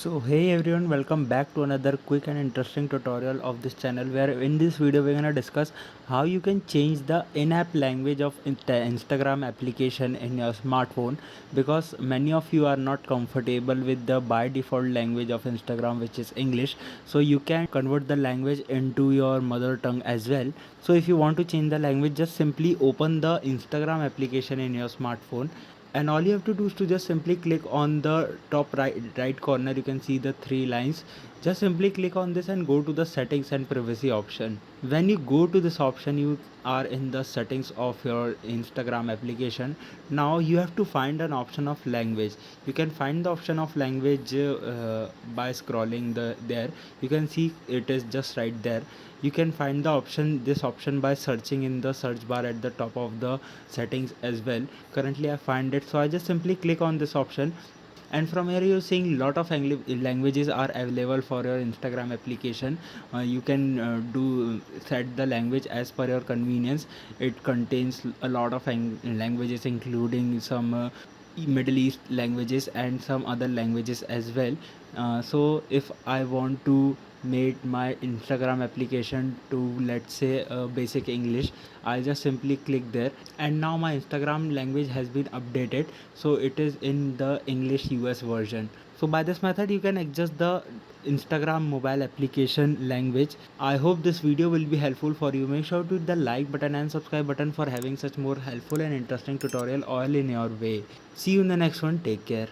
So hey everyone, welcome back to another quick and interesting tutorial of this channel, where in this video we're gonna discuss how you can change the in-app language of Instagram application in your smartphone, because many of you are not comfortable with the by default language of Instagram, which is English. So you can convert the language into your mother tongue as well. So if you want to change the language, just simply open the Instagram application in your smartphone, and all you have to do is to just simply click on the top right corner. You can see the three lines. Just simply click on this and go to the settings and privacy option. When you go to this option, you are in the settings of your Instagram application. Now you have to find an option of language. You can find the option of language by scrolling there. You can see it is just right there. You can find this option by searching in the search bar at the top of the settings as well. Currently I find it, so I just simply click on this option, and from here you're seeing lot of languages are available for your Instagram application. You can do set the language as per your convenience. It contains a lot of languages, including some Middle East languages and some other languages as well. So if I want to make my Instagram application to, let's say, basic English, I'll just simply click there, and now my Instagram language has been updated, so it is in the English US version. So by this method you can adjust the Instagram mobile application language. I hope this video will be helpful for you. Make sure to hit the like button and subscribe button for having such more helpful and interesting tutorial all in your way. See you in the next one. Take care.